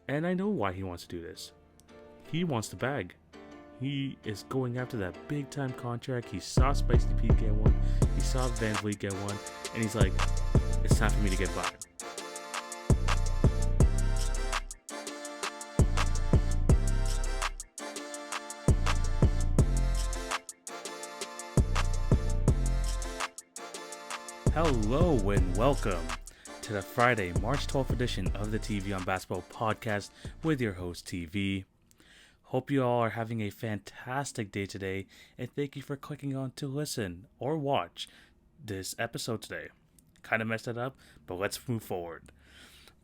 And I know why he wants to do this. He wants the bag. He is going after that big time contract. He saw Spicy Pete get one. He saw Van Vliet get one. And he's like, it's time for me to get by. Hello and welcome to the Friday, March 12th edition of the TV on Basketball podcast with your host, TV. Hope you all are having a fantastic day today, and thank you for clicking on to listen or watch this episode today. Kind of messed it up, but let's move forward.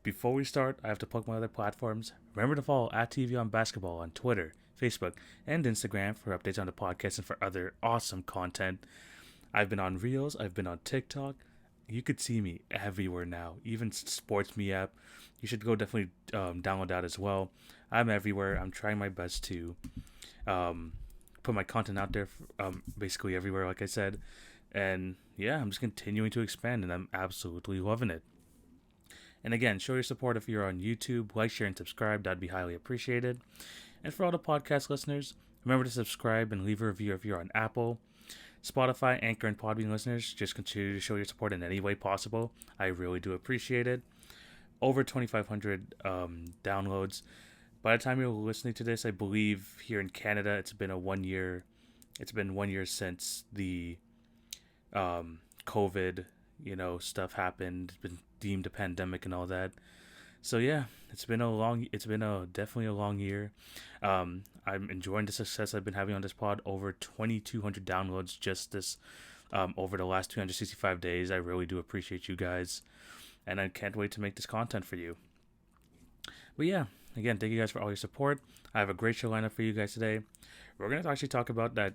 Before we start, I have to plug my other platforms. Remember to follow at TV on Basketball on Twitter, Facebook, and Instagram for updates on the podcast and for other awesome content. I've been on Reels, I've been on TikTok. You could see me everywhere now, even Sports Me app. You should go definitely download that as well. I'm everywhere. I'm trying my best to put my content out there, basically everywhere, like I said. And yeah, I'm just continuing to expand, and I'm absolutely loving it. And again, show your support if you're on YouTube. Like, share, and subscribe. That'd be highly appreciated. And for all the podcast listeners, remember to subscribe and leave a review if you're on Apple. Spotify, Anchor, and Podbean listeners, just continue to show your support in any way possible. I really do appreciate it. Over 2,500 downloads. By the time you're listening to this, I believe here in Canada, it's been 1 year. It's been 1 year since the COVID, stuff happened. It's been deemed a pandemic and all that. So yeah, it's been definitely a long year. I'm enjoying the success I've been having on this pod. Over 2,200 downloads just this over the last 365 days. I really do appreciate you guys, and I can't wait to make this content for you. But yeah, again, thank you guys for all your support. I have a great show lineup for you guys today. We're gonna actually talk about that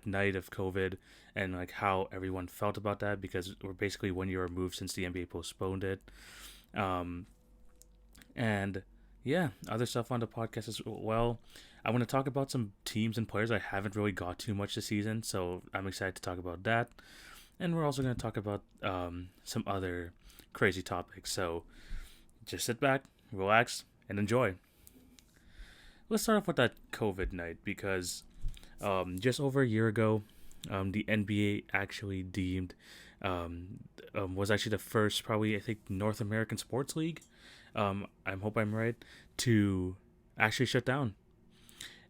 night of COVID and like how everyone felt about that, because we're basically 1 year removed since the NBA postponed it. And yeah, other stuff on the podcast as well. I want to talk about some teams and players I haven't really got too much this season, so I'm excited to talk about that. And we're also going to talk about some other crazy topics. So just sit back, relax, and enjoy. Let's start off with that COVID night, because just over a year ago, the NBA actually deemed was actually the first, probably, I think, North American sports league. I hope I'm right, to actually shut down.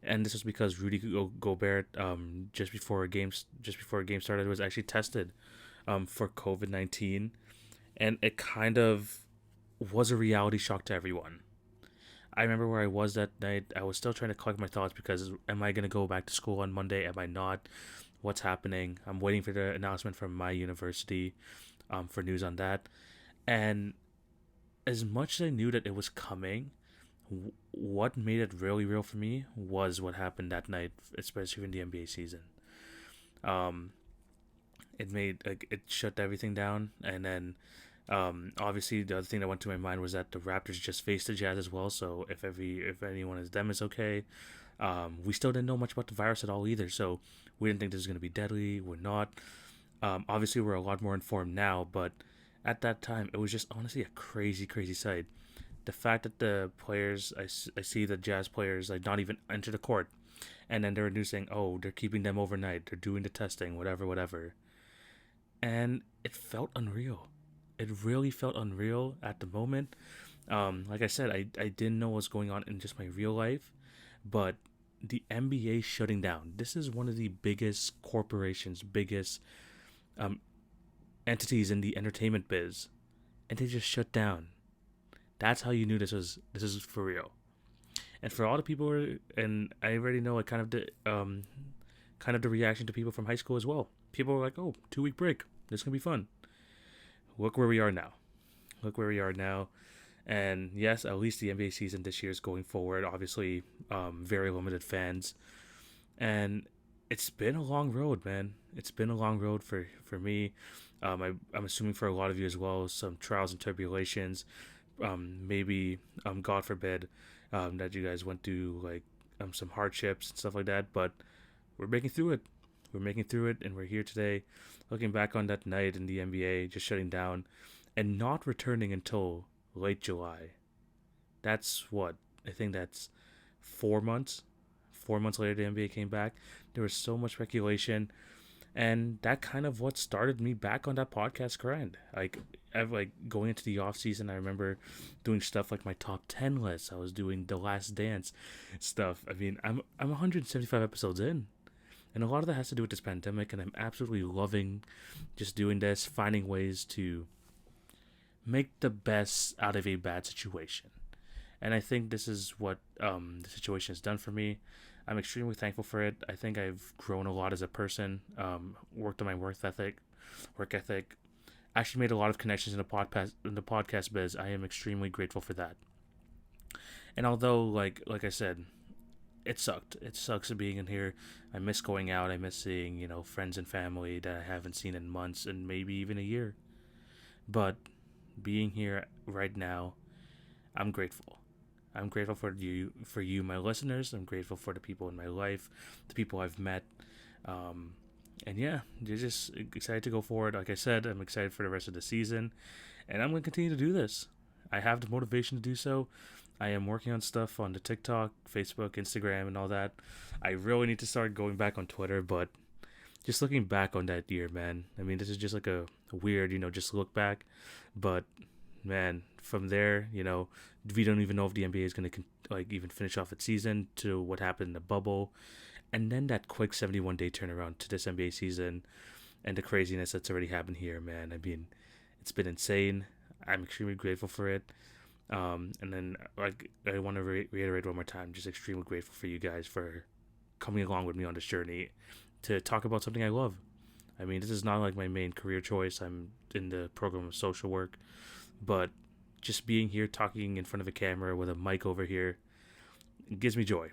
And this was because Rudy Gobert, just before a game started, was actually tested for COVID-19, and it kind of was a reality shock to everyone. I remember where I was that night. I was still trying to collect my thoughts, because am I going to go back to school on Monday? Am I not? What's happening? I'm waiting for the announcement from my university for news on that. And as much as I knew that it was coming, what made it really real for me was what happened that night, especially in the NBA season. It shut everything down, and then obviously the other thing that went to my mind was that the Raptors just faced the Jazz as well. So if anyone is them is okay. We still didn't know much about the virus at all either, so we didn't think this was going to be deadly. We're not. Obviously, we're a lot more informed now, but at that time, it was just honestly a crazy, crazy sight. The fact that the players, I see the Jazz players, like, not even enter the court, and then they're new saying, oh, they're keeping them overnight, they're doing the testing, whatever. And it felt unreal. It really felt unreal at the moment. Like I said, I didn't know what was going on in just my real life, but the NBA shutting down. This is one of the biggest corporations, biggest entities in the entertainment biz, and they just shut down. That's how you knew this is for real. And for all the people, and I already know kind of the reaction to people from high school as well. People were like, "Oh, 2-week break. This is gonna be fun." Look where we are now. And yes, at least the NBA season this year is going forward. Obviously, very limited fans, and it's been a long road, man. It's been a long road for me. I'm assuming for a lot of you as well, some trials and tribulations. Maybe, God forbid, that you guys went through like some hardships and stuff like that. But we're making through it. And we're here today, looking back on that night in the NBA, just shutting down, and not returning until late July. That's what I think that's 4 months. 4 months later, the NBA came back. There was so much speculation, and that kind of what started me back on that podcast grind. Like going into the off season, I remember doing stuff like my top 10 lists. I was doing the Last Dance stuff. I mean, I'm 175 episodes in, and a lot of that has to do with this pandemic. And I'm absolutely loving just doing this, finding ways to make the best out of a bad situation. And I think this is what the situation has done for me. I'm extremely thankful for it. I think I've grown a lot as a person, worked on my work ethic. Actually made a lot of connections in the podcast biz. I am extremely grateful for that. And although, like I said, it sucked. It sucks being in here. I miss going out. I miss seeing friends and family that I haven't seen in months and maybe even a year. But being here right now, I'm grateful. I'm grateful for you, my listeners. I'm grateful for the people in my life, the people I've met, and yeah, you're just excited to go forward. Like I said, I'm excited for the rest of the season, and I'm going to continue to do this. I have the motivation to do so. I am working on stuff on the TikTok, Facebook, Instagram, and all that. I really need to start going back on Twitter, but just looking back on that year, man. I mean, this is just like a weird, just look back, but man, from there, we don't even know if the NBA is going to even finish off its season, to what happened in the bubble, and then that quick 71-day turnaround to this NBA season, and the craziness that's already happened here, man. I mean, it's been insane. I'm extremely grateful for it. And then I want to reiterate one more time, just extremely grateful for you guys for coming along with me on this journey to talk about something I love. I mean, this is not like my main career choice. I'm in the program of social work, but just being here talking in front of a camera with a mic over here gives me joy.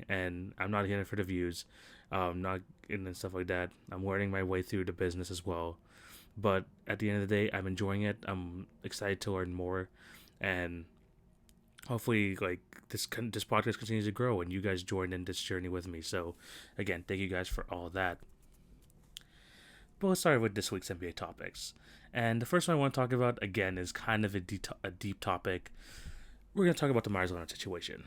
And I'm not here for the views, not and stuff like that. I'm learning my way through the business as well. But at the end of the day, I'm enjoying it. I'm excited to learn more, and hopefully, this podcast continues to grow, and you guys join in this journey with me. So, again, thank you guys for all that. But let's start with this week's NBA topics. And the first one I want to talk about, again, is kind of a deep topic. We're going to talk about the Meyers Leonard situation.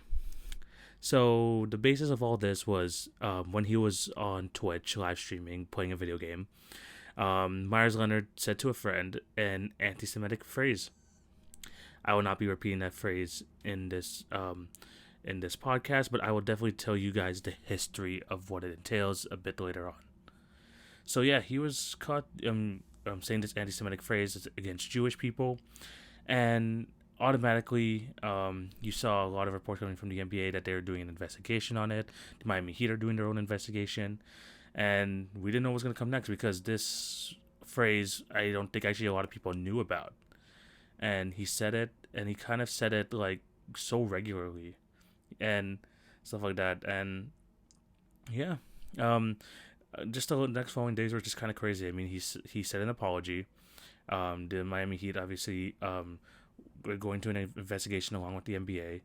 So the basis of all this was when he was on Twitch live streaming, playing a video game, Meyers Leonard said to a friend an anti-Semitic phrase. I will not be repeating that phrase in this podcast, but I will definitely tell you guys the history of what it entails a bit later on. So yeah, he was caught saying this anti-Semitic phrase against Jewish people, and automatically you saw a lot of reports coming from the NBA that they were doing an investigation on it. The Miami Heat are doing their own investigation, and we didn't know what was going to come next, because this phrase I don't think actually a lot of people knew about. And he said it, and he kind of said it so regularly and stuff like that. And yeah, just the next following days were just kind of crazy. I mean, he said an apology. The Miami Heat obviously were going to an investigation along with the NBA,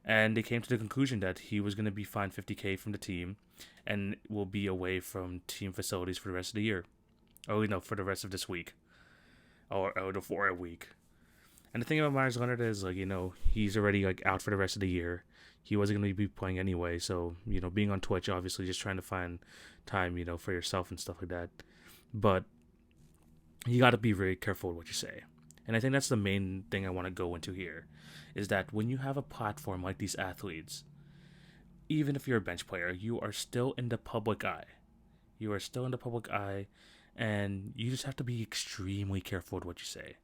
and they came to the conclusion that he was going to be fined $50,000 from the team, and will be away from team facilities for the rest of the year. Oh no, for the rest of this week, or for a week. And the thing about Meyers Leonard is, he's already out for the rest of the year. He wasn't going to be playing anyway, so being on Twitch, obviously, just trying to find time, for yourself and stuff like that. But you got to be very careful with what you say. And I think that's the main thing I want to go into here, is that when you have a platform like these athletes, even if you're a bench player, you are still in the public eye. And you just have to be extremely careful with what you say.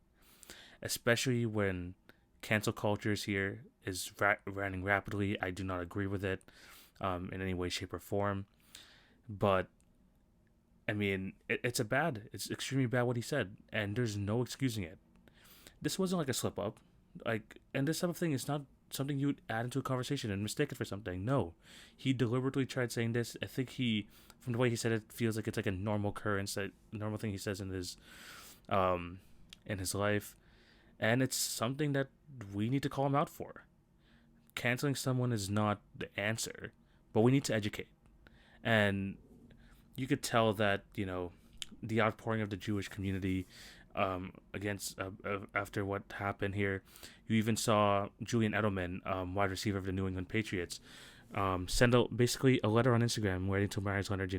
Especially when cancel culture here is running rapidly. I do not agree with it in any way, shape, or form. But, I mean, it's extremely bad what he said, and there's no excusing it. This wasn't like a slip up. And this type of thing is not something you would add into a conversation and mistake it for something. No. He deliberately tried saying this. I think from the way he said it, feels like it's like a normal occurrence, a normal thing he says in his life. And it's something that we need to call him out for. Canceling someone is not the answer, but we need to educate. And you could tell that, the outpouring of the Jewish community against after what happened here. You even saw Julian Edelman, wide receiver of the New England Patriots, send basically a letter on Instagram writing to Meyers Leonard,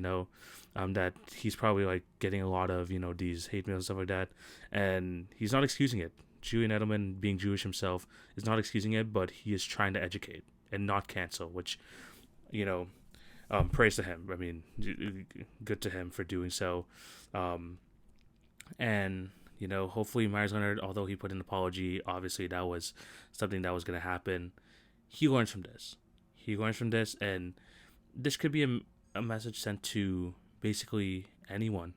that he's probably like getting a lot of these hate mails and stuff like that, and he's not excusing it. Julian Edelman, being Jewish himself, is not excusing it, but he is trying to educate and not cancel, which praise to him. I mean, good to him for doing so, and hopefully Meyers Leonard, although he put an apology, obviously that was something that was going to happen. He learns from this. And this could be a message sent to basically anyone,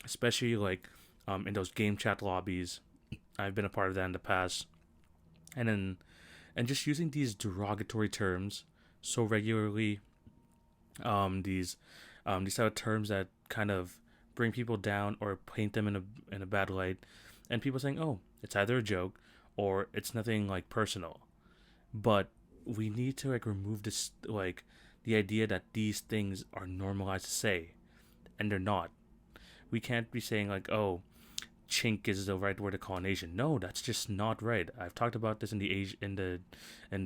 especially like in those game chat lobbies. I've been a part of that in the past, and just using these derogatory terms so regularly, these type of terms that kind of bring people down or paint them in a bad light, and people saying, "Oh, it's either a joke or it's nothing like personal," but we need to like remove this like the idea that these things are normalized to say, and they're not. We can't be saying like, "Oh, chink is the right word to call an Asian." No, that's just not right. I've talked about this in the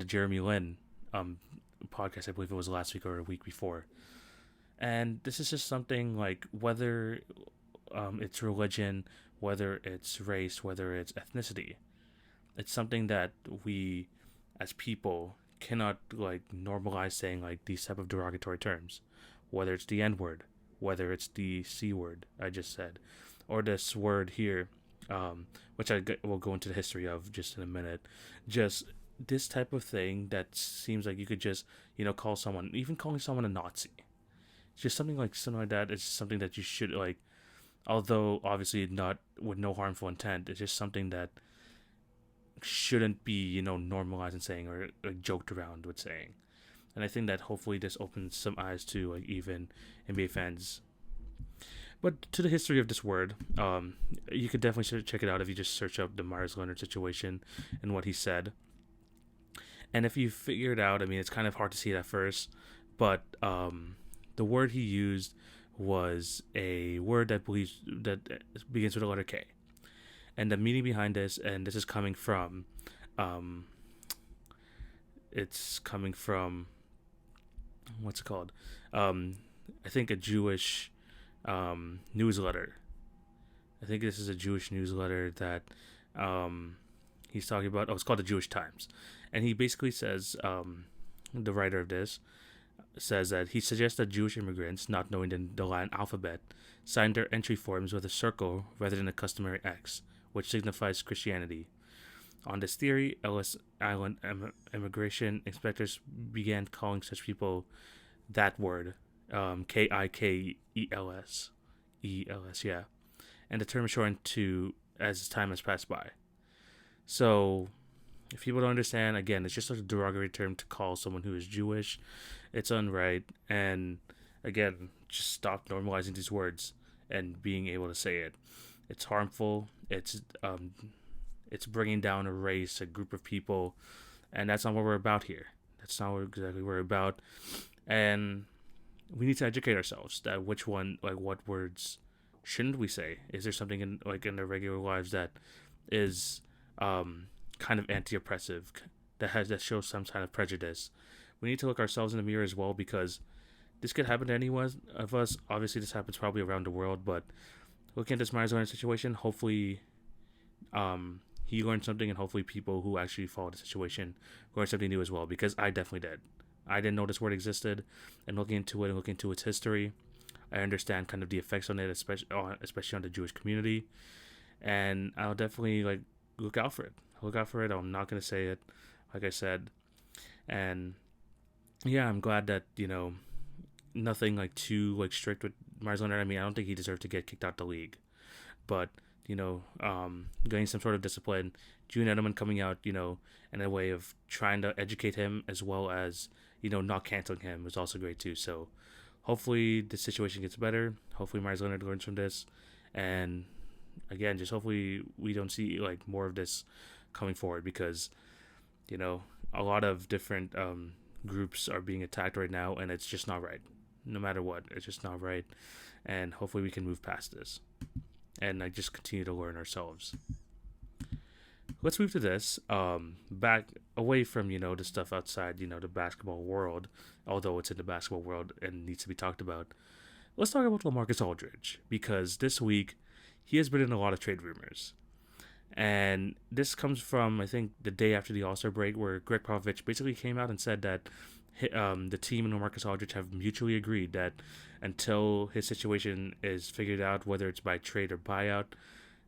Jeremy Lin podcast. I believe it was last week or a week before. And this is just something like whether it's religion, whether it's race, whether it's ethnicity. It's something that we as people cannot like normalize saying like these type of derogatory terms, whether it's the N word, whether it's the C word I just said, or this word here, which will go into the history of just in a minute. Just this type of thing that seems like you could just call someone, even calling someone a Nazi. Just something like that. It's something that you should like, although obviously not with no harmful intent. It's just something that shouldn't be normalized and saying or like joked around with saying. And I think that hopefully this opens some eyes to like even NBA fans. But to the history of this word, you could definitely check it out if you just search up the Meyers Leonard situation and what he said. And if you figure it out, I mean, it's kind of hard to see it at first, but the word he used was a word that begins with the letter K. And the meaning behind this, and this is coming from, what's it called? I think a Jewish newsletter. I think this is a Jewish newsletter that he's talking about. Oh, it's called the Jewish Times. And he basically says, the writer of this says that he suggests that Jewish immigrants, not knowing the Latin alphabet, signed their entry forms with a circle rather than a customary X, which signifies Christianity. On this theory, Ellis Island immigration inspectors began calling such people that word, Kikels, yeah, and the term is shortened to as time has passed by. So, if people don't understand, again, it's just a derogatory term to call someone who is Jewish. It's unright, and again, just stop normalizing these words and being able to say it. It's harmful. It's bringing down a race, a group of people, and that's not what we're about here. That's not exactly what we're about, and we need to educate ourselves that which one, like, what words shouldn't we say? Is there something in our regular lives that is kind of anti-oppressive, that shows some kind of prejudice? We need to look ourselves in the mirror as well, because this could happen to any one of us. Obviously, this happens probably around the world, but looking at this Meyers Leonard situation, hopefully he learned something, and hopefully people who actually follow the situation learn something new as well, because I definitely did. I didn't know this word existed, and looking into it and looking into its history, I understand kind of the effects on it, especially on the Jewish community, and I'll definitely look out for it. I'm not going to say it, like I said, and yeah, I'm glad that, nothing too strict with Meyers Leonard. I mean, I don't think he deserved to get kicked out the league, but getting some sort of discipline. Julian Edelman coming out, in a way of trying to educate him, as well as not canceling him, was also great too. So hopefully this situation gets better. Hopefully Meyers Leonard learns from this, and again, just hopefully we don't see more of this coming forward, because a lot of different groups are being attacked right now, and it's just not right. No matter what, it's just not right, and hopefully we can move past this. and like just continue to learn ourselves. Let's move to this. Back away from the stuff outside the basketball world, although it's in the basketball world and needs to be talked about. Let's talk about Lamarcus Aldridge, because this week he has been in a lot of trade rumors. And this comes from, I think, the day after the All-Star break, where Greg Popovich basically came out and said that the team and Lamarcus Aldridge have mutually agreed that until his situation is figured out, whether it's by trade or buyout,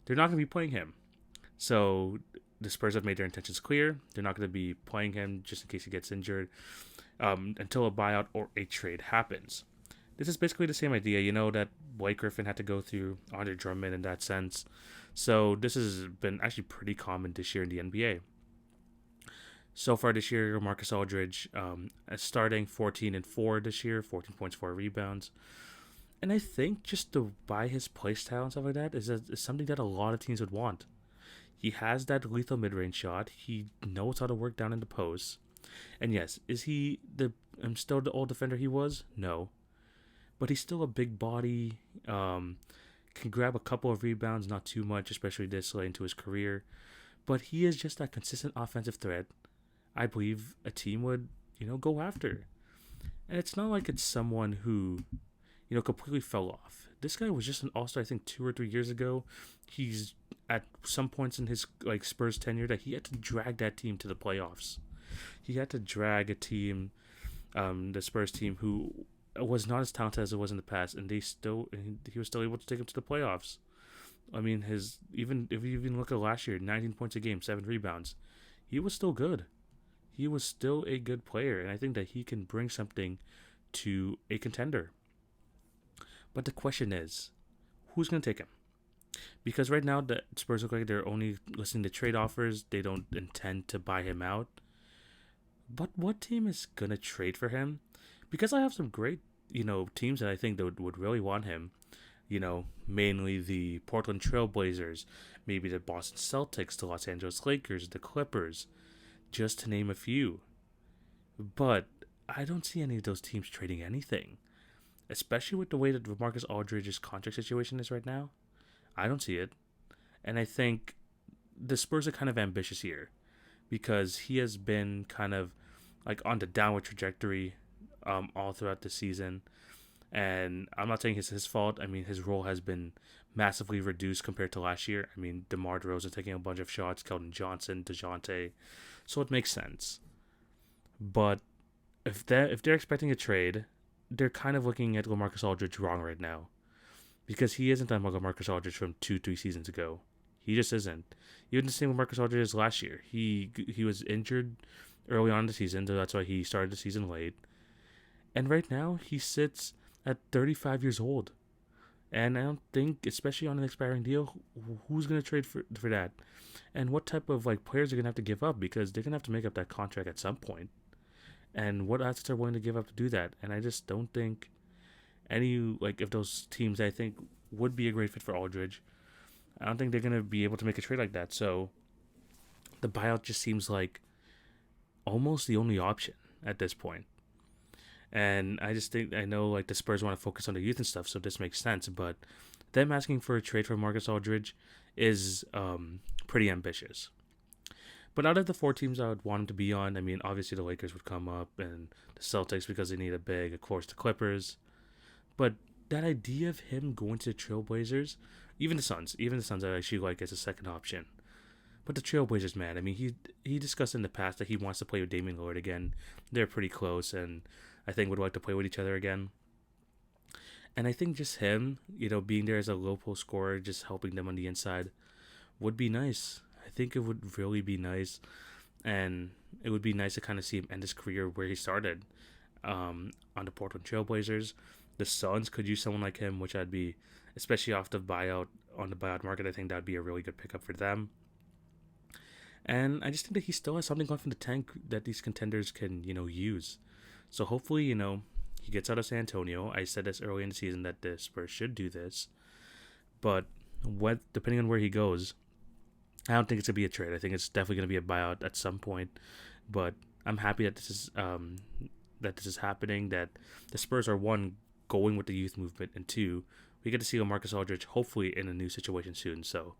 they're not going to be playing him. So the Spurs have made their intentions clear. They're not going to be playing him just in case he gets injured until a buyout or a trade happens. This is basically the same idea, that Blake Griffin had to go through Andre Drummond in that sense. So this has been actually pretty common this year in the NBA. So far this year, Marcus Aldridge starting 14-4 this year, 14 points, 4 rebounds. And I think just to buy his play style and stuff like that is something that a lot of teams would want. He has that lethal mid-range shot. He knows how to work down in the post. And yes, is he still the old defender he was? No. But he's still a big body, can grab a couple of rebounds, not too much, especially this late into his career. But he is just that consistent offensive threat I believe a team would, go after. And it's not like it's someone who, completely fell off. This guy was just an all-star, I think, 2 or 3 years ago. He's at some points in his Spurs tenure that he had to drag that team to the playoffs. He had to drag a team, the Spurs team, who was not as talented as it was in the past, and he was still able to take him to the playoffs. I mean, if you even look at last year, 19 points a game, 7 rebounds, he was still good. He was still a good player, and I think that he can bring something to a contender. But the question is, who's going to take him? Because right now, the Spurs look like they're only listening to trade offers. They don't intend to buy him out. But what team is going to trade for him? Because I have some great, teams that I think that would really want him. Mainly the Portland Trail Blazers, maybe the Boston Celtics, the Los Angeles Lakers, the Clippers, just to name a few. But I don't see any of those teams trading anything, especially with the way that Lamarcus Aldridge's contract situation is right now. I don't see it. And I think the Spurs are kind of ambitious here, because he has been kind of on the downward trajectory all throughout the season. And I'm not saying it's his fault. I mean, his role has been massively reduced compared to last year. I mean, DeMar DeRozan taking a bunch of shots, Keldon Johnson, DeJounte. So it makes sense. But if they're expecting a trade, they're kind of looking at Lamarcus Aldridge wrong right now. Because he isn't that Lamarcus Aldridge from 2-3 seasons ago. He just isn't. Even the same Lamarcus Aldridge as last year. He was injured early on in the season, so that's why he started the season late. And right now, he sits at 35 years old. And I don't think, especially on an expiring deal, who's going to trade for that? And what type of players are going to have to give up? Because they're going to have to make up that contract at some point. And what assets are willing to give up to do that? And I just don't think any, if those teams I think would be a great fit for Aldridge, I don't think they're going to be able to make a trade like that. So the buyout just seems like almost the only option at this point. And I just think, I know the Spurs want to focus on the youth and stuff, so this makes sense. But them asking for a trade for Marcus Aldridge is pretty ambitious. But out of the 4 teams I would want him to be on, I mean, obviously the Lakers would come up, and the Celtics because they need a big, of course, the Clippers. But that idea of him going to the Trailblazers, even the Suns I actually like as a second option. But the Trailblazers, man, I mean, he discussed in the past that he wants to play with Damian Lillard again. They're pretty close, and I think would like to play with each other again. And I think just him, being there as a low post scorer, just helping them on the inside, would be nice. I think it would really be nice. And it would be nice to kind of see him end his career where he started, on the Portland Trail Blazers. The Suns could use someone like him, which I'd be, especially off the buyout, on the buyout market, I think that would be a really good pickup for them. And I just think that he still has something left in the tank that these contenders can, use. So hopefully, he gets out of San Antonio. I said this early in the season that the Spurs should do this. But depending on where he goes, I don't think it's going to be a trade. I think it's definitely going to be a buyout at some point. But I'm happy that this is happening, that the Spurs are, 1, going with the youth movement, and 2, we get to see Lamarcus Aldridge hopefully in a new situation soon. So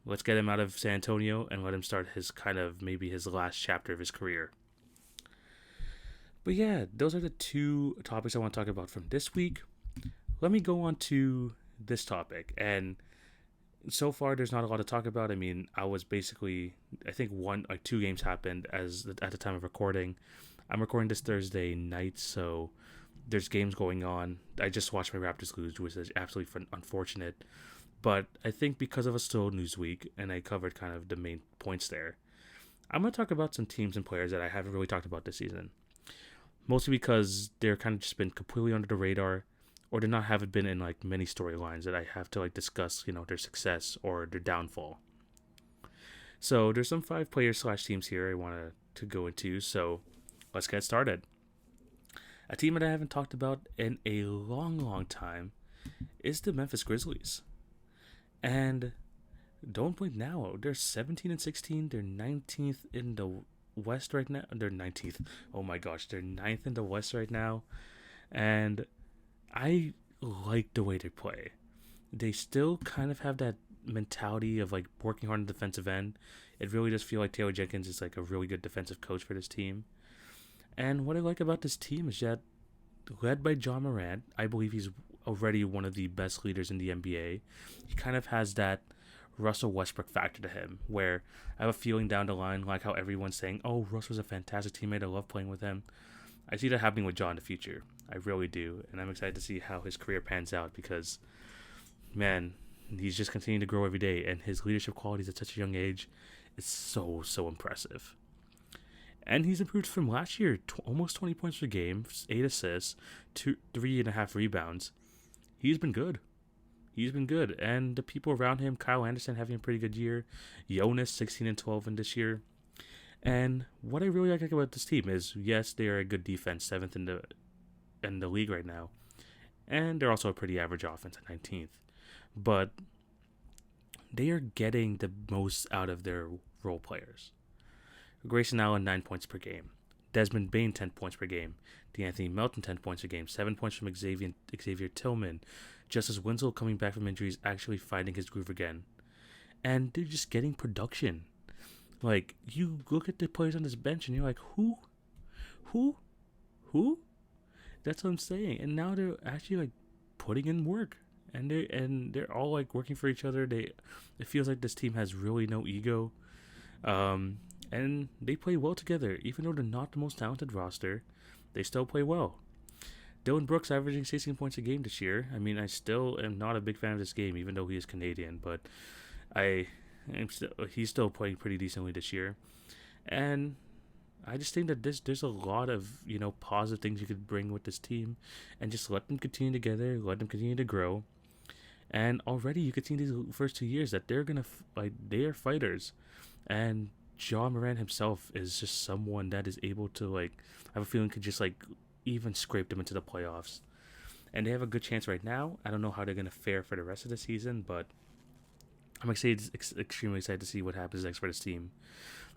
let's get him out of San Antonio and let him start his kind of maybe his last chapter of his career. But yeah, those are the two topics I want to talk about from this week. Let me go on to this topic. And so far, there's not a lot to talk about. I mean, I think two games happened at the time of recording. I'm recording this Thursday night, so there's games going on. I just watched my Raptors lose, which is absolutely unfortunate. But I think because of a slow news week, and I covered kind of the main points there, I'm going to talk about some teams and players that I haven't really talked about this season. Mostly because they're kind of just been completely under the radar, or haven't been in like many storylines that I have to like discuss, their success or their downfall. So there's some 5 players / teams here I want to go into. So let's get started. A team that I haven't talked about in a long time is the Memphis Grizzlies. And don't blink now. They're 17-16. They're 19th in the West right now. They're 19th. Oh my gosh, they're 9th in the West right now. And I like the way they play. They still kind of have that mentality of like working hard on the defensive end. It really does feel like Taylor Jenkins is like a really good defensive coach for this team. And what I like about this team is that, led by John Morant, I believe he's already one of the best leaders in the NBA. He kind of has that Russell Westbrook factor to him, where I have a feeling down the line, like how everyone's saying, oh, Russ was a fantastic teammate, I love playing with him. I see that happening with John in the future. I really do. And I'm excited to see how his career pans out because, man, he's just continuing to grow every day. And his leadership qualities at such a young age is so impressive. And he's improved from last year, almost 20 points per game, 8 assists, 3.5 rebounds. He's been good. And the people around him, Kyle Anderson having a pretty good year, Jonas 16-12 in this year. And what I really like about this team is, yes, they are a good defense, 7th in the league right now. And they're also a pretty average offense at 19th. But they are getting the most out of their role players. Grayson Allen, 9 points per game. Desmond Bane, 10 points per game. DeAnthony Melton, 10 points per game. 7 points from Xavier Tillman. Justice Winslow coming back from injuries, actually finding his groove again. And they're just getting production. Like, you look at the players on this bench and you're like, who? That's what I'm saying. And now they're actually like putting in work. And they're all like working for each other. It feels like this team has really no ego. And they play well together. Even though they're not the most talented roster, they still play well. Dylan Brooks averaging 16 points a game this year. I mean, I still am not a big fan of this game, even though he is Canadian, but he's still playing pretty decently this year. And I just think that there's a lot of, positive things you could bring with this team, and just let them continue together, let them continue to grow. And already you could see in these first 2 years that they're gonna they are fighters, and John Morant himself is just someone that is able to I have a feeling could just even scrape them into the playoffs. And they have a good chance right now. I don't know how they're gonna fare for the rest of the season, but I'm extremely excited to see what happens next for this team.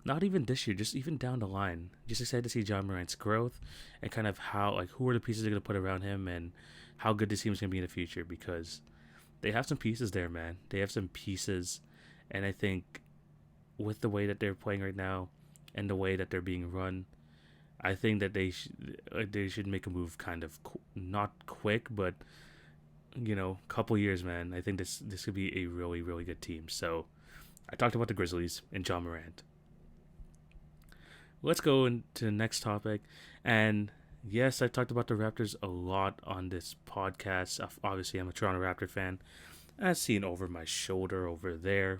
Not even this year, just even down the line. Just excited to see John Morant's growth and kind of how who are the pieces they're gonna put around him and how good this team is gonna be in the future, because they have some pieces there, man. They have some pieces, and I think with the way that they're playing right now and the way that they're being run, I think that they should make a move kind of not quick, but couple years, man. I think this could be a really, really good team. So I talked about the Grizzlies and John Morant. Let's go into the next topic. And yes, I talked about the Raptors a lot on this podcast. Obviously, I'm a Toronto Raptor fan. As seen over my shoulder over there.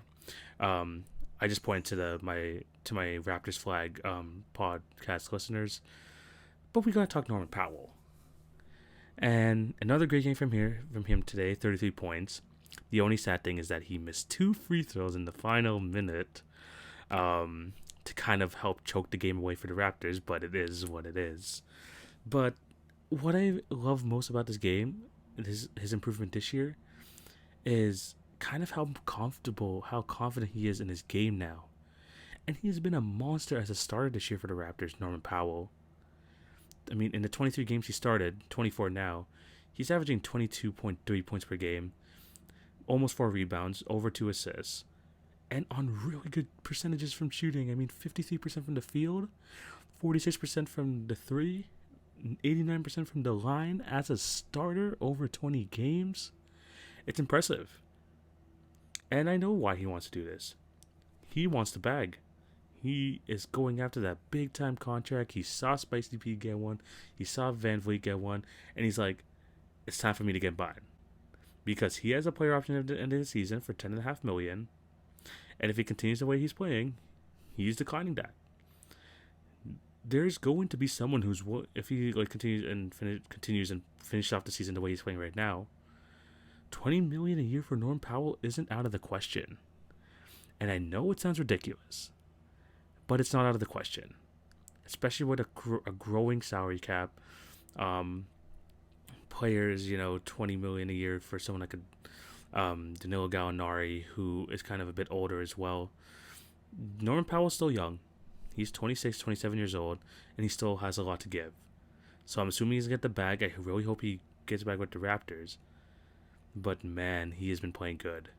I just pointed to my Raptors flag podcast listeners. But we gotta talk Norman Powell. And another great game from him today, 33 points. The only sad thing is that he missed 2 free throws in the final minute to kind of help choke the game away for the Raptors, but it is what it is. But what I love most about this game, his improvement this year, is kind of how confident he is in his game now. And he's been a monster as a starter this year for the Raptors, Norman Powell. I mean, in the 23 games he started, 24 now, he's averaging 22.3 points per game, almost 4 rebounds, over 2 assists, and on really good percentages from shooting. I mean, 53% from the field, 46% from the 3, 89% from the line as a starter over 20 games. It's impressive. And I know why he wants to do this. He wants the bag. He is going after that big time contract. He saw Spicy P get one. He saw Van Vliet get one. And he's like, it's time for me to get mine. Because he has a player option at the end of the season for $10.5 million. And if he continues the way he's playing, he's declining that. There's going to be someone who's, if he continues and finish off the season the way he's playing right now, $20 million a year for Norm Powell isn't out of the question. And I know it sounds ridiculous, but it's not out of the question, especially with a growing salary cap. Players, $20 million a year for someone like Danilo Gallinari, who is kind of a bit older as well. Norman Powell's still young. He's 26, 27 years old, and he still has a lot to give. So I'm assuming he's going to get the bag. I really hope he gets back with the Raptors. But man, he has been playing good.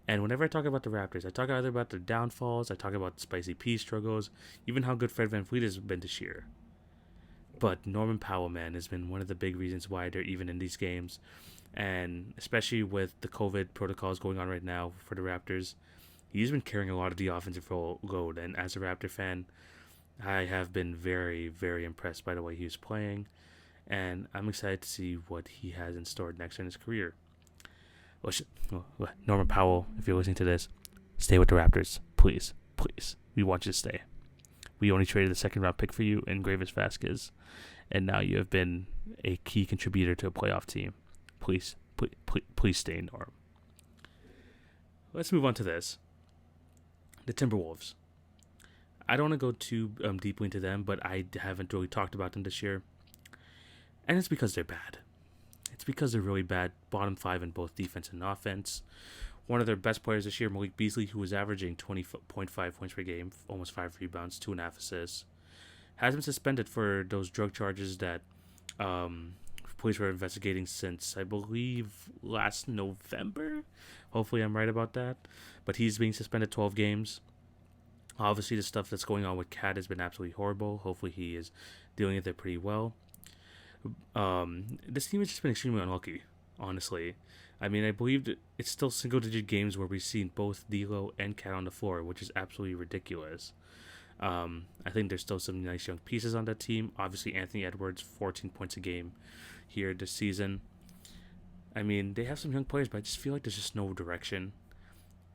And whenever I talk about the Raptors, I talk either about their downfalls, I talk about Spicy P struggles, even how good Fred VanVleet has been this year. But Norman Powell, man, has been one of the big reasons why they're even in these games. And especially with the COVID protocols going on right now for the Raptors, he's been carrying a lot of the offensive load. And as a Raptor fan, I have been very, very impressed by the way he was playing. And I'm excited to see what he has in store next in his career. Norman Powell, if you're listening to this, stay with the Raptors. Please, please. We want you to stay. We only traded the second-round pick for you in Gravis Vasquez, and now you have been a key contributor to a playoff team. Please, please, please, please stay, Norm. Let's move on to this. The Timberwolves. I don't want to go too deeply into them, but I haven't really talked about them this year. And it's because they're bad. It's because they're really bad, bottom 5 in both defense and offense. One of their best players this year, Malik Beasley, who was averaging 20.5 points per game, almost 5 rebounds, 2.5 assists, has been suspended for those drug charges that police were investigating since, I believe, last November. Hopefully I'm right about that. But he's being suspended 12 games. Obviously, the stuff that's going on with Cat has been absolutely horrible. Hopefully he is dealing with it pretty well. This team has just been extremely unlucky, honestly. I mean, I believe it's still single-digit games where we've seen both D'Lo and Cat on the floor, which is absolutely ridiculous. I think there's still some nice young pieces on that team. Obviously, Anthony Edwards, 14 points a game here this season. I mean, they have some young players, but I just feel like there's just no direction.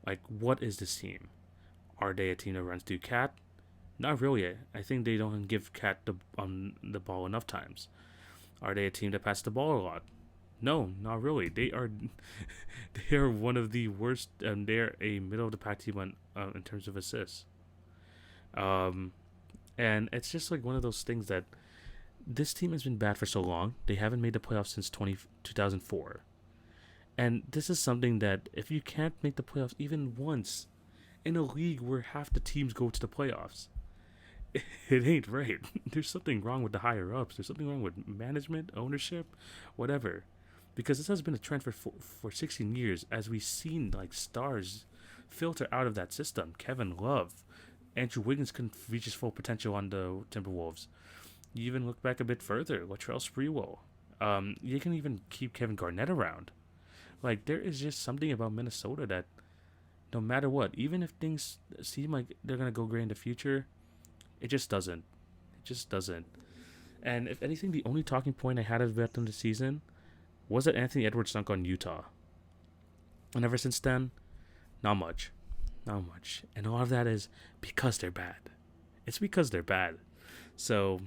Like, what is this team? Are they a team that runs through Cat? Not really. I think they don't give Cat the ball enough times. Are they a team that passes the ball a lot? No, not really. They are one of the worst. They're a middle of the pack team in terms of assists. And it's just like one of those things that this team has been bad for so long. They haven't made the playoffs since 2004. And this is something that if you can't make the playoffs even once in a league where half the teams go to the playoffs, it ain't right. There's something wrong with the higher ups. There's something wrong with management, ownership, whatever. Because this has been a trend for 16 years as we've seen like stars filter out of that system. Kevin Love, Andrew Wiggins couldn't reach his full potential on the Timberwolves. You even look back a bit further, Latrell Sprewell. You can even keep Kevin Garnett around. Like, there is just something about Minnesota that no matter what, even if things seem like they're going to go great in the future, it just doesn't. It just doesn't. And if anything, the only talking point I had about them this season was that Anthony Edwards stunk on Utah. And ever since then, not much. Not much. And a lot of that is because they're bad. It's because they're bad. So,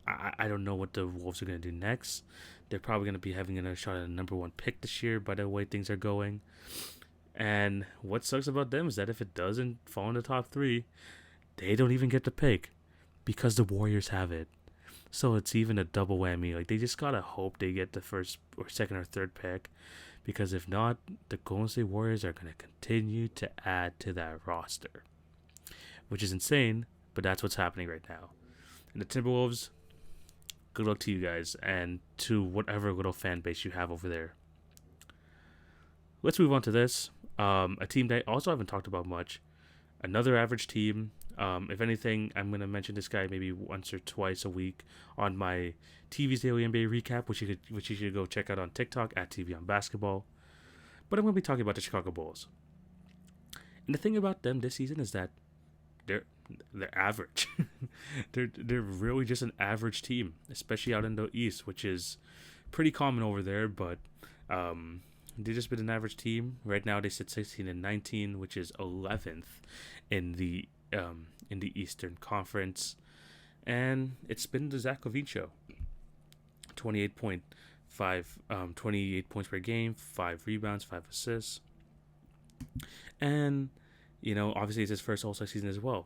I don't know what the Wolves are going to do next. They're probably going to be having another shot at a number 1 pick this year by the way things are going. And what sucks about them is that if it doesn't fall in the top 3, they don't even get the pick because the Warriors have it. So it's even a double whammy. Like, they just got to hope they get the first or second or third pick, because if not, the Golden State Warriors are going to continue to add to that roster, which is insane, but that's what's happening right now. And the Timberwolves, good luck to you guys and to whatever little fan base you have over there. let's move on to this. A team that I also haven't talked about much. Another average team. If anything, I'm going to mention this guy maybe once or twice a week on my TV's Daily NBA Recap, which you should go check out on TikTok at TV on Basketball. But I'm going to be talking about the Chicago Bulls. And the thing about them this season is that they're average. they're really just an average team, especially out in the East, which is pretty common over there. But they've just been an average team. Right now they sit 16-19, which is 11th in the Eastern Conference, and it's been the Zach LaVine show. 28 points per game, 5 rebounds, 5 assists, and obviously it's his first All-Star season as well.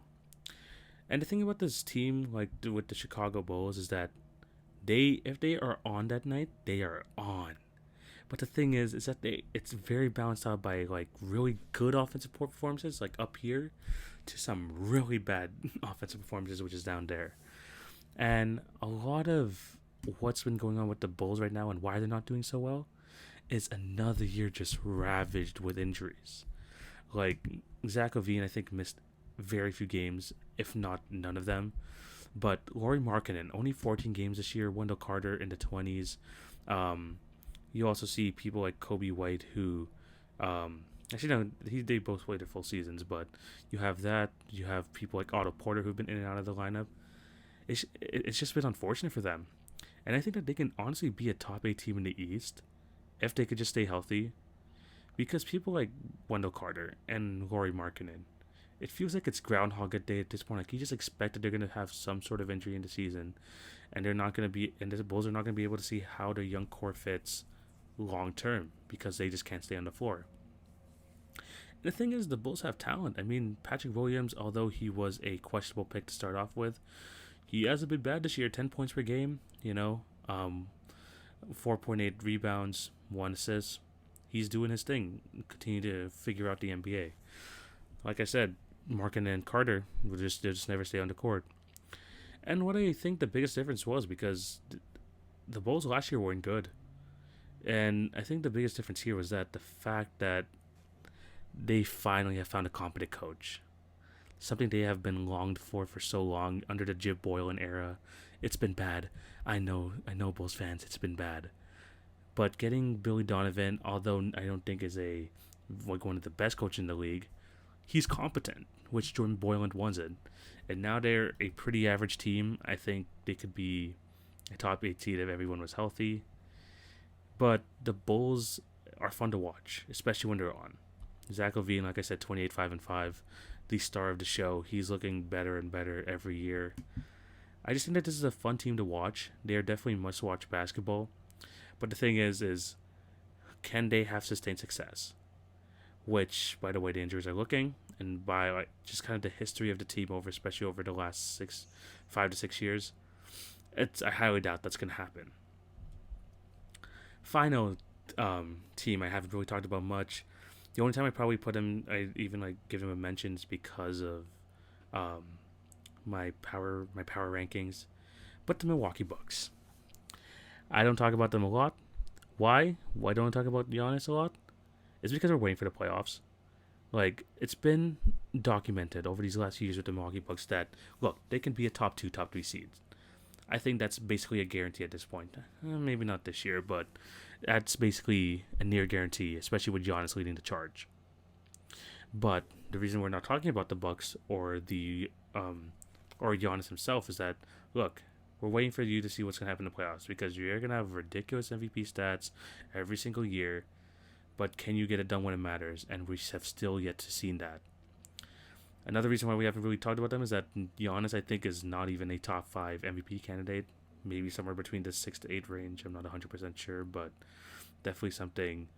And the thing about this team, like with the Chicago Bulls, is that if they are on that night, they are on. But the thing is that it's very balanced out by like really good offensive performances, like up here, to some really bad offensive performances, which is down there. And a lot of what's been going on with the Bulls right now and why they're not doing so well is another year just ravaged with injuries. Like Zach LaVine, I think, missed very few games, if not none of them. But Lauri Markkanen, only 14 games this year. Wendell Carter in the 20s. You also see people like Kobe White who, actually no, they both played their full seasons, but you have that. You have people like Otto Porter who've been in and out of the lineup. It's just been unfortunate for them. And I think that they can honestly be a top 8 team in the East if they could just stay healthy. Because people like Wendell Carter and Lauri Markkanen, it feels like it's Groundhog Day at this point. Like you just expect that they're going to have some sort of injury in the season, and they're not going to be, and the Bulls are not going to be able to see how their young core fits long term because they just can't stay on the floor. And the thing is, the Bulls have talent. I mean, Patrick Williams, although he was a questionable pick to start off with, he hasn't been bad this year. 10 points per game, 4.8 rebounds, 1 assist. He's doing his thing. Continue to figure out the NBA. Like I said, Markkanen and Carter will just never stay on the court. And what I think the biggest difference was, because the Bulls last year weren't good. And I think the biggest difference here was that the fact that they finally have found a competent coach. Something they have been longed for so long under the Jim Boylan era. It's been bad. I know Bulls fans, it's been bad. But getting Billy Donovan, although I don't think is one of the best coaches in the league, he's competent, which Jordan Boylan wasn't. And now they're a pretty average team. I think they could be a top 8 seed if everyone was healthy. But the Bulls are fun to watch, especially when they're on. Zach LaVine, like I said, 28, 5-5, the star of the show. He's looking better and better every year. I just think that this is a fun team to watch. They are definitely must-watch basketball. But the thing is can they have sustained success? Which, by the way, the injuries are looking, and by just kind of the history of the team especially over the last 5 to 6 years, I highly doubt that's going to happen. Final team I haven't really talked about much. The only time I probably put him, I even give him a mention is because of my power rankings. But the Milwaukee Bucks. I don't talk about them a lot. Why? Why don't I talk about Giannis a lot? It's because we're waiting for the playoffs. It's been documented over these last few years with the Milwaukee Bucks that, look, they can be a top 2, top 3 seeds. I think that's basically a guarantee at this point. Maybe not this year, but that's basically a near guarantee, especially with Giannis leading the charge. But the reason we're not talking about the Bucks or or Giannis himself is that, look, we're waiting for you to see what's going to happen in the playoffs because you're going to have ridiculous MVP stats every single year, but can you get it done when it matters? And we have still yet to see that. Another reason why we haven't really talked about them is that Giannis, I think, is not even a top 5 MVP candidate. Maybe somewhere between the 6 to 8 range. I'm not 100% sure, but definitely something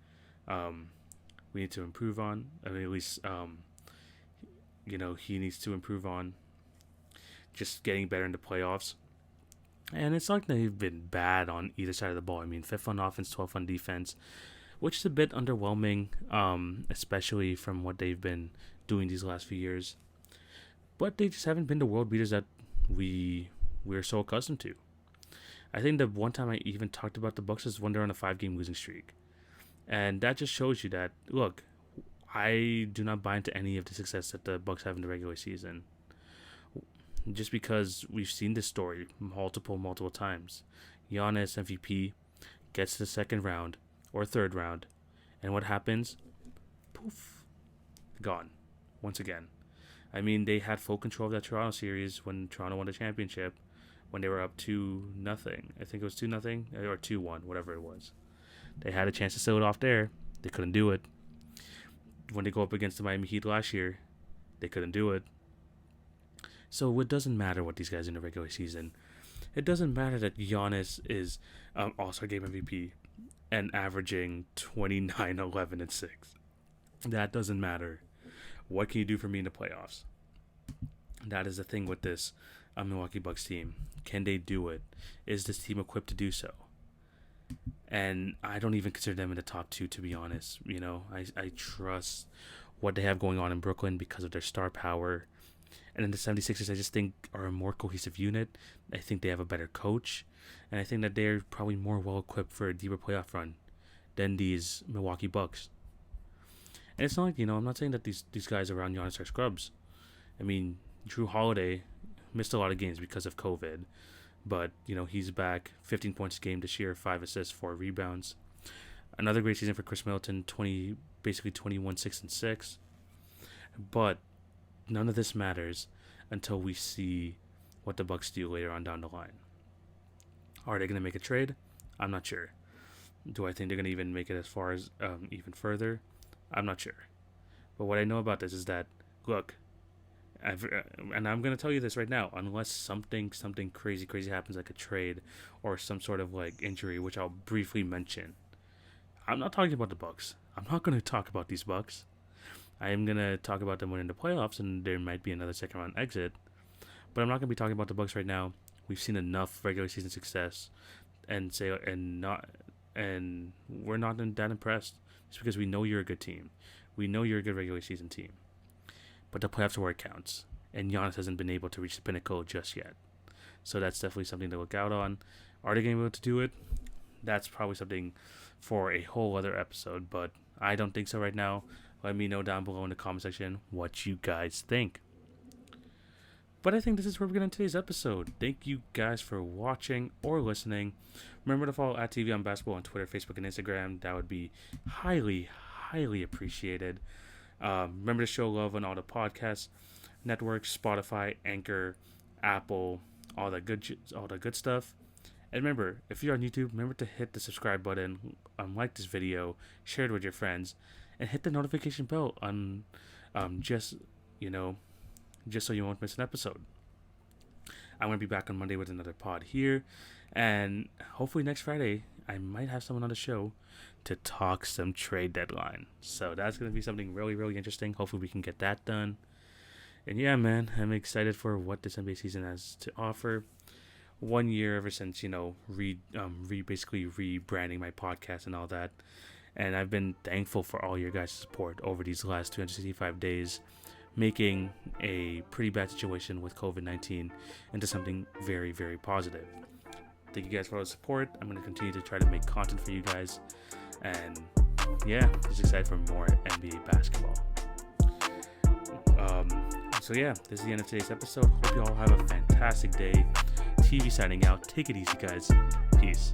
we need to improve on. I mean, at least, he needs to improve on just getting better in the playoffs. And it's not like they've been bad on either side of the ball. I mean, 5th on offense, 12th on defense, which is a bit underwhelming, especially from what they've been doing these last few years. But they just haven't been the world beaters that we're so accustomed to. I think the one time I even talked about the Bucks is when they're on a 5-game losing streak. And that just shows you that, look, I do not buy into any of the success that the Bucks have in the regular season. Just because we've seen this story multiple times. Giannis MVP gets to the second round or third round, and what happens? Poof, gone once again. I mean, they had full control of that Toronto series when Toronto won the championship, when they were up 2-0. I think it was 2-0 or 2-1, whatever it was. They had a chance to seal it off there. They couldn't do it. When they go up against the Miami Heat last year, they couldn't do it. So it doesn't matter what these guys in the regular season. It doesn't matter that Giannis is All-Star Game MVP and averaging 29, 11, and 6. That doesn't matter. What can you do for me in the playoffs? That is the thing with this Milwaukee Bucks team. Can they do it? Is this team equipped to do so? And I don't even consider them in the top 2, to be honest. You know, I trust what they have going on in Brooklyn because of their star power. And then the 76ers, I just think, are a more cohesive unit. I think they have a better coach. And I think that they're probably more well-equipped for a deeper playoff run than these Milwaukee Bucks. And it's not like, I'm not saying that these guys around Giannis are scrubs. I mean, Drew Holiday missed a lot of games because of COVID. But, he's back. 15 points a game this year, 5 assists, 4 rebounds. Another great season for Chris Middleton, basically 21, 6, and 6. But none of this matters until we see what the Bucks do later on down the line. Are they going to make a trade? I'm not sure. Do I think they're going to even make it as far as even further? I'm not sure. But what I know about this is that, look, and I'm going to tell you this right now, unless something crazy happens, like a trade or some sort of like injury, which I'll briefly mention, I'm not talking about the Bucks. I'm not going to talk about these Bucks. I am going to talk about them winning the playoffs, and there might be another second round exit. But I'm not going to be talking about the Bucks right now. We've seen enough regular season success, and we're not that impressed. Just because we know you're a good team, we know you're a good regular season team. But the playoffs are where it counts, and Giannis hasn't been able to reach the pinnacle just yet. So that's definitely something to look out on. Are they going to be able to do it? That's probably something for a whole other episode, but I don't think so right now. Let me know down below in the comment section what you guys think. But I think this is where we're going to end today's episode. Thank you guys for watching or listening. Remember to follow @TV on Basketball on Twitter, Facebook, and Instagram. That would be highly appreciated. Remember to show love on all the podcast networks, Spotify, Anchor, Apple, all the good stuff. And remember, if you're on YouTube, remember to hit the subscribe button, like this video, share it with your friends, and hit the notification bell on just so you won't miss an episode. I'm going to be back on Monday with another pod here, and hopefully next Friday I might have someone on the show to talk some trade deadline. So that's going to be something really interesting. Hopefully we can get that done. And yeah, man, I'm excited for what this NBA season has to offer. 1 year ever since, basically rebranding my podcast and all that. And I've been thankful for all your guys' support over these last 265 days, making a pretty bad situation with COVID-19 into something very positive. Thank you guys for all the support. I'm going to continue to try to make content for you guys. And yeah, just excited for more NBA basketball. So yeah, this is the end of today's episode. Hope you all have a fantastic day. TV signing out. Take it easy, guys. Peace.